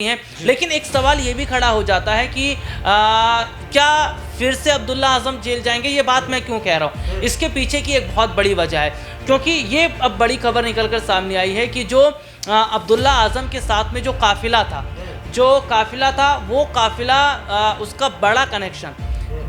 हैं। लेकिन एक सवाल ये भी खड़ा हो जाता है कि क्या फिर से अब्दुल्ला आज़म जेल जाएंगे। ये बात मैं क्यों कह रहा हूँ, इसके पीछे की एक बहुत बड़ी वजह है, क्योंकि ये अब बड़ी खबर निकलकर सामने आई है कि जो अब्दुल्ला आज़म के साथ में जो काफिला था वो काफिला उसका बड़ा कनेक्शन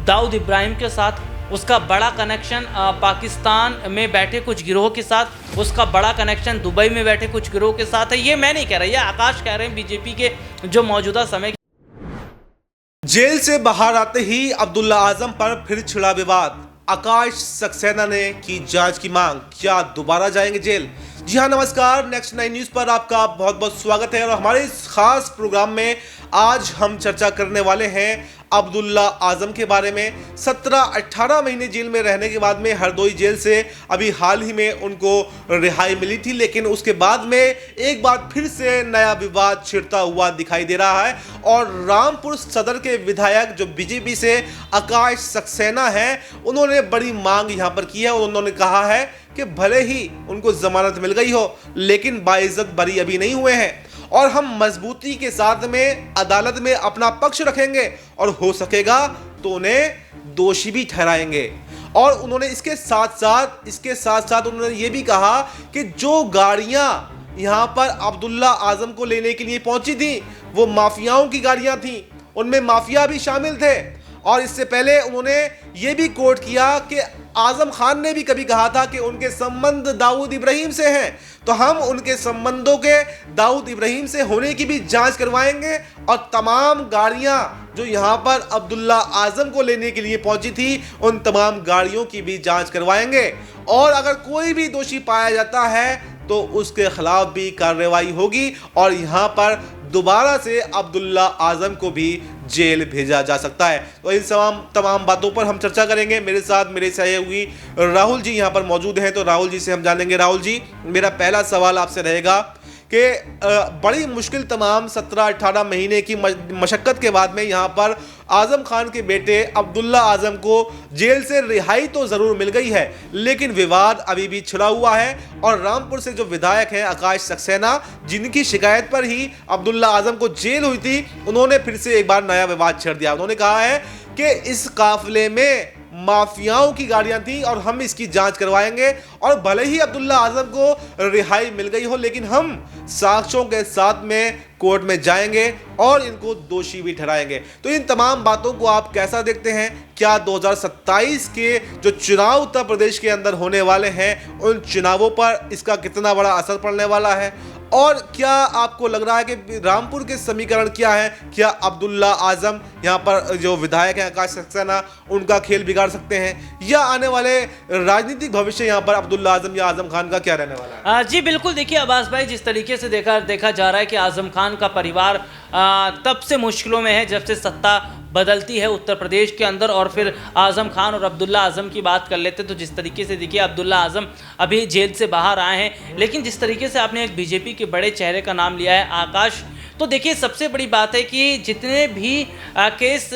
दाऊद इब्राहिम के साथ, उसका बड़ा कनेक्शन पाकिस्तान में बैठे कुछ गिरोह के साथ, उसका बड़ा कनेक्शन दुबई में बैठे कुछ गिरोह के साथ है। ये मैं नहीं कह रहा, ये आकाश कह रहे हैं, बीजेपी के जो मौजूदा समय। जेल से बाहर आते ही अब्दुल्ला आजम पर फिर छिड़ा विवाद। आकाश सक्सेना ने की जांच की मांग, क्या दोबारा जाएंगे जेल? जी हाँ, नमस्कार। नेक्स्ट 9 न्यूज पर आपका बहुत बहुत स्वागत है और हमारे इस खास प्रोग्राम में आज हम चर्चा करने वाले हैं अब्दुल्ला आजम के बारे में। 17-18 महीने जेल में रहने के बाद में हरदोई जेल से अभी हाल ही में उनको रिहाई मिली थी, लेकिन उसके बाद में एक बार फिर से नया विवाद छिड़ता हुआ दिखाई दे रहा है और रामपुर सदर के विधायक जो बीजेपी से आकाश सक्सेना है, उन्होंने बड़ी मांग यहां पर की है और उन्होंने कहा है कि भले ही उनको जमानत मिल गई हो लेकिन बाइज्जत बरी अभी नहीं हुए हैं और हम मजबूती के साथ में अदालत में अपना पक्ष रखेंगे और हो सकेगा तो उन्हें दोषी भी ठहराएंगे। और उन्होंने इसके साथ साथ उन्होंने ये भी कहा कि जो गाड़ियां यहां पर अब्दुल्ला आजम को लेने के लिए पहुंची थी वो माफियाओं की गाड़ियां थी, उनमें माफिया भी शामिल थे। और इससे पहले उन्होंने ये भी कोट किया कि आजम खान ने भी कभी कहा था कि उनके संबंध दाऊद इब्राहिम से हैं, तो हम उनके संबंधों के दाऊद इब्राहिम से होने की भी जांच करवाएंगे और तमाम गाड़ियां जो यहां पर अब्दुल्ला आजम को लेने के लिए पहुंची थी उन तमाम गाड़ियों की भी जांच करवाएंगे और अगर कोई भी दोषी पाया जाता है तो उसके खिलाफ भी कार्रवाई होगी और यहां पर दोबारा से अब्दुल्ला आजम को भी जेल भेजा जा सकता है। तो इन तमाम बातों पर हम चर्चा करेंगे। मेरे साथ मेरे सहयोगी राहुल जी यहाँ पर मौजूद हैं, तो राहुल जी से हम जानेंगे। राहुल जी, मेरा पहला सवाल आपसे रहेगा कि बड़ी मुश्किल तमाम 17-18 महीने की मशक्क़त के बाद में यहाँ पर आज़म खान के बेटे अब्दुल्ला आज़म को जेल से रिहाई तो ज़रूर मिल गई है, लेकिन विवाद अभी भी छिड़ा हुआ है और रामपुर से जो विधायक हैं आकाश सक्सेना, जिनकी शिकायत पर ही अब्दुल्ला आज़म को जेल हुई थी, उन्होंने फिर से एक बार नया विवाद छेड़ दिया। उन्होंने कहा है कि इस काफिले में माफियाओं की गाड़ियां थी और हम इसकी जांच करवाएंगे और भले ही अब्दुल्ला आजम को रिहाई मिल गई हो लेकिन हम साक्ष्यों के साथ में कोर्ट में जाएंगे और इनको दोषी भी ठहराएंगे। तो इन तमाम बातों को आप कैसा देखते हैं? क्या 2027 के जो चुनाव उत्तर प्रदेश के अंदर होने वाले हैं उन चुनावों पर इसका कितना बड़ा असर पड़ने वाला है? और क्या आपको लग रहा है कि रामपुर के समीकरण क्या है? क्या अब्दुल्ला आजम यहाँ पर जो विधायक हैं आकाश सक्सेना, उनका खेल बिगाड़ सकते हैं या आने वाले राजनीतिक भविष्य यहाँ पर अब्दुल्ला आजम या आजम खान का क्या रहने वाला है? जी बिल्कुल, देखिए अब्बास भाई, जिस तरीके से देखा जा रहा है कि आजम खान का परिवार तब से मुश्किलों में है जब से सत्ता बदलती है उत्तर प्रदेश के अंदर। और फिर आज़म खान और अब्दुल्ला आज़म की बात कर लेते तो जिस तरीके से देखिए अब्दुल्ला आज़म अभी जेल से बाहर आए हैं, लेकिन जिस तरीके से आपने एक बीजेपी के बड़े चेहरे का नाम लिया है आकाश, तो देखिए सबसे बड़ी बात है कि जितने भी केस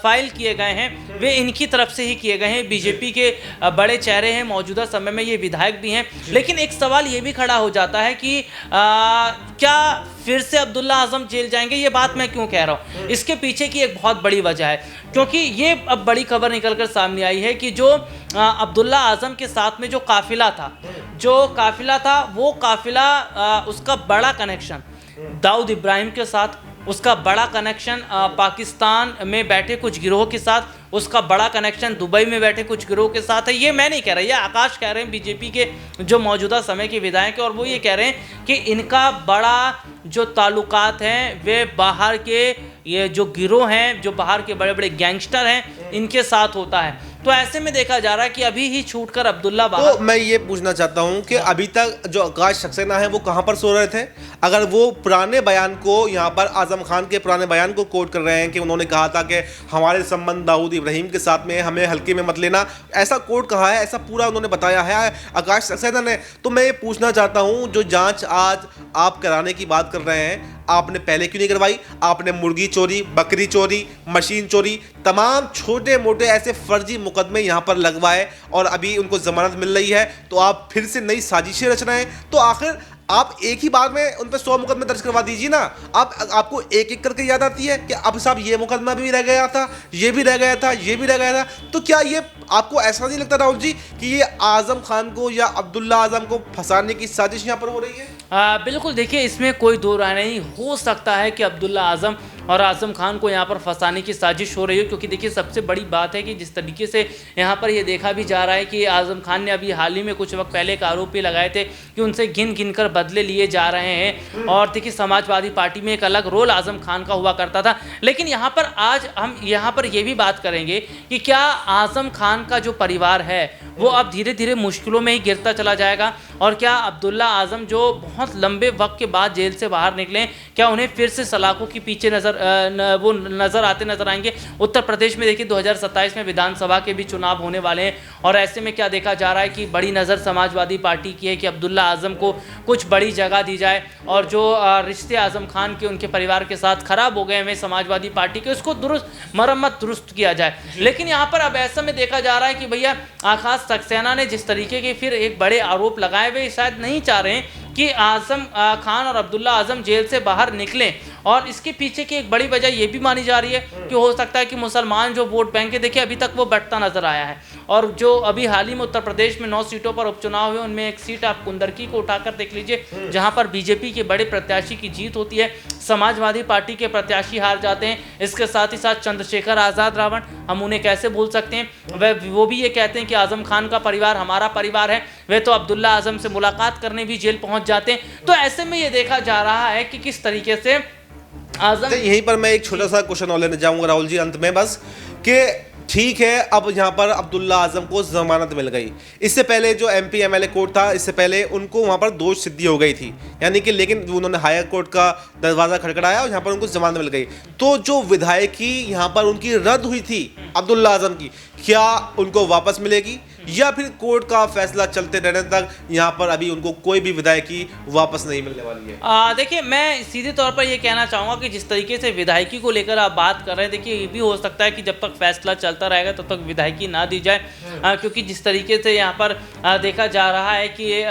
फाइल किए गए हैं वे इनकी तरफ से ही किए गए हैं। बीजेपी के बड़े चेहरे हैं, मौजूदा समय में ये विधायक भी हैं। लेकिन एक सवाल ये भी खड़ा हो जाता है कि क्या फिर से अब्दुल्ला आजम जेल जाएंगे। ये बात मैं क्यों कह रहा हूँ, इसके पीछे की एक बहुत बड़ी वजह है, क्योंकि ये अब बड़ी खबर निकलकर सामने आई है कि जो अब्दुल्ला आजम के साथ में जो काफिला था वो काफिला उसका बड़ा कनेक्शन दाऊद इब्राहिम के साथ, उसका बड़ा कनेक्शन पाकिस्तान में बैठे कुछ गिरोह के साथ, उसका बड़ा कनेक्शन दुबई में बैठे कुछ गिरोह के साथ है। ये मैं नहीं कह रहा, ये आकाश कह रहे हैं, बीजेपी के जो मौजूदा समय के विधायक हैं, और वो ये कह रहे हैं कि इनका बड़ा जो ताल्लुकात हैं वे बाहर के ये जो गिरोह हैं, जो बाहर के बड़े बड़े गैंगस्टर हैं, इनके साथ होता है। तो ऐसे में देखा जा रहा है कि अभी ही छूटकर अब्दुल्ला बाहर। तो मैं ये पूछना चाहता हूं कि अभी तक जो आकाश सक्सेना है वो कहां पर सो रहे थे? अगर वो पुराने बयान को यहाँ पर आजम खान के पुराने बयान को कोट कर रहे हैं कि उन्होंने कहा था कि हमारे संबंध दाऊद इब्राहिम के साथ में, हमें हल्के में मत लेना, ऐसा कोट कहा है, ऐसा पूरा उन्होंने बताया है आकाश सक्सेना ने, तो मैं ये पूछना चाहता हूं जो जांच आज आप कराने की बात कर रहे हैं, आपने पहले क्यों नहीं करवाई? आपने मुर्गी चोरी, बकरी चोरी, मशीन चोरी, तमाम छोटे मोटे ऐसे फर्जी मुकदमे यहाँ पर लगवाए और अभी उनको जमानत मिल रही है, तो आप फिर से नई साजिशें रच रहे हैं। तो आखिर आप एक ही बार में उन पर 100 मुकदमे दर्ज करवा दीजिए ना। आप आपको एक एक करके याद आती है कि अब साहब ये मुकदमा भी रह गया था, ये भी रह गया था, ये भी रह गया था। तो क्या ये आपको ऐसा नहीं लगता राहुल जी कि ये आजम खान को या अब्दुल्ला आजम को फंसाने की साजिश यहाँ पर हो रही है? बिल्कुल, देखिए इसमें कोई दो राय नहीं हो सकता है कि अब्दुल्ला आजम और आजम खान को यहाँ पर फंसाने की साजिश हो रही है, क्योंकि देखिए सबसे बड़ी बात है कि जिस तरीके से यहाँ पर ये देखा भी जा रहा है कि आजम खान ने अभी हाल ही में कुछ वक्त पहले एक आरोप भी लगाए थे कि उनसे गिन गिन कर बदले लिए जा रहे हैं। और देखिए समाजवादी पार्टी में एक अलग रोल आजम खान का हुआ करता था, लेकिन यहाँ पर आज हम यहाँ पर ये भी बात करेंगे कि क्या आजम खान का जो परिवार है वो अब धीरे धीरे मुश्किलों में ही गिरता चला जाएगा, और क्या अब्दुल्ला आजम जो बहुत लंबे वक्त के बाद जेल से बाहर निकले, क्या उन्हें फिर से सलाखों के पीछे नजर आएंगे। उत्तर प्रदेश में देखिए 2027 में विधानसभा के भी चुनाव होने वाले हैं, और ऐसे में क्या देखा जा रहा है कि बड़ी नज़र समाजवादी पार्टी की है कि अब्दुल्ला आजम को कुछ बड़ी जगह दी जाए, और जो रिश्ते आजम खान के उनके परिवार के साथ खराब हो गए हैं समाजवादी पार्टी के, उसको मरम्मत दुरुस्त किया जाए। लेकिन यहाँ पर अब ऐसा में देखा जा रहा है कि भैया आकाश सक्सेना ने जिस तरीके के फिर एक बड़े आरोप लगाए, वे शायद नहीं चाह रहे हैं कि आजम खान और अब्दुल्ला आजम जेल से बाहर निकलें। और इसके पीछे की एक बड़ी वजह ये भी मानी जा रही है कि हो सकता है कि मुसलमान जो वोट बैंक है, देखिए अभी तक वो बढ़ता नजर आया है, और जो अभी हाल ही में उत्तर प्रदेश में 9 सीटों पर उपचुनाव हुए, उनमें एक सीट आप कुंदरकी को उठाकर देख लीजिए, जहां पर बीजेपी के बड़े प्रत्याशी की जीत होती है, समाजवादी पार्टी के प्रत्याशी हार जाते हैं। इसके साथ ही साथ चंद्रशेखर आज़ाद रावण, हम उन्हें कैसे भूल सकते हैं, वो भी ये कहते हैं कि आजम खान का परिवार हमारा परिवार है, वे तो अब्दुल्ला आजम से मुलाकात करने भी जेल पहुंच जाते हैं। तो ऐसे में ये देखा जा रहा है कि किस तरीके से आजम। यहीं पर मैं एक छोटा सा क्वेश्चन और लेने जाऊंगा राहुल जी अंत में, बस कि ठीक है अब यहाँ पर अब्दुल्ला आजम को जमानत मिल गई, इससे पहले जो एमपी एमएलए कोर्ट था, इससे पहले उनको वहाँ पर दोष सिद्धि हो गई थी, यानी कि लेकिन उन्होंने हायर कोर्ट का दरवाज़ा खड़खड़ाया और यहाँ पर उनको जमानत मिल गई। तो जो विधायकी यहाँ पर उनकी रद्द हुई थी अब्दुल्ला आजम की, क्या उनको वापस मिलेगी या फिर कोर्ट का फैसला चलते रहने तक यहाँ पर अभी उनको कोई भी विधायकी वापस नहीं मिलने वाली है? देखिए मैं सीधे तौर पर ये कहना चाहूँगा कि जिस तरीके से विधायकी को लेकर आप बात कर रहे हैं, देखिए ये भी हो सकता है कि जब तक फैसला चलता रहेगा तब तक विधायकी ना दी जाए, क्योंकि जिस तरीके से यहाँ पर देखा जा रहा है कि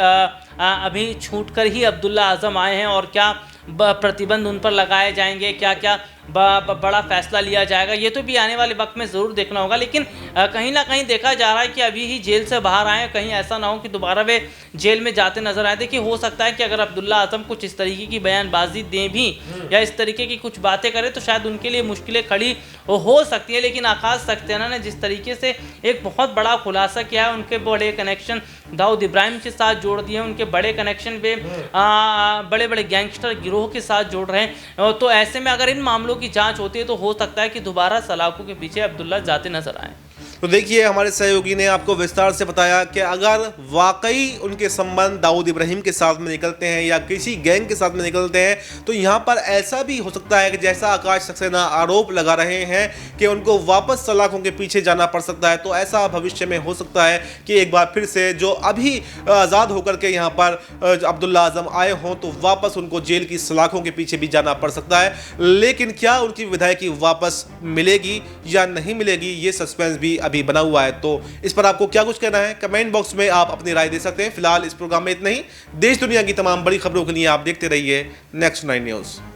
अभी छूट कर ही अब्दुल्ला आजम आए हैं, और क्या प्रतिबंध उन पर लगाए जाएंगे, क्या क्या बड़ा फैसला लिया जाएगा, ये तो भी आने वाले वक्त में ज़रूर देखना होगा। लेकिन कहीं ना कहीं देखा जा रहा है कि अभी ही जेल से बाहर आए, कहीं ऐसा ना हो कि दोबारा वे जेल में जाते नजर आए। देखिए हो सकता है कि अगर अब्दुल्ला आजम कुछ इस तरीके की बयानबाजी दें भी या इस तरीके की कुछ बातें करें तो शायद उनके लिए मुश्किलें खड़ी हो सकती है। लेकिन आकाश सक्सेना ने जिस तरीके से एक बहुत बड़ा खुलासा किया है, उनके बड़े कनेक्शन दाऊद इब्राहिम के साथ जोड़ दिए, उनके बड़े कनेक्शन वे बड़े बड़े गैंगस्टर गिरोह के साथ जोड़ रहे हैं, तो ऐसे में अगर इन मामलों की जांच होती है तो हो सकता है कि दोबारा सलाखों के पीछे अब्दुल्ला जाते नजर आए। तो देखिए हमारे सहयोगी ने आपको विस्तार से बताया कि अगर वाकई उनके संबंध दाऊद इब्राहिम के साथ में निकलते हैं या किसी गैंग के साथ में निकलते हैं तो यहाँ पर ऐसा भी हो सकता है कि जैसा आकाश सक्सेना आरोप लगा रहे हैं कि उनको वापस सलाखों के पीछे जाना पड़ सकता है, तो ऐसा भविष्य में हो सकता है कि एक बार फिर से जो अभी आज़ाद होकर के यहाँ पर अब्दुल्ला आजम आए हों तो वापस उनको जेल की सलाखों के पीछे भी जाना पड़ सकता है। लेकिन क्या उनकी विधायकी वापस मिलेगी या नहीं मिलेगी, ये सस्पेंस भी अभी बना हुआ है। तो इस पर आपको क्या कुछ कहना है, कमेंट बॉक्स में आप अपनी राय दे सकते हैं। फिलहाल इस प्रोग्राम में इतना ही। देश दुनिया की तमाम बड़ी खबरों के लिए आप देखते रहिए नेक्स्ट 9 न्यूज़।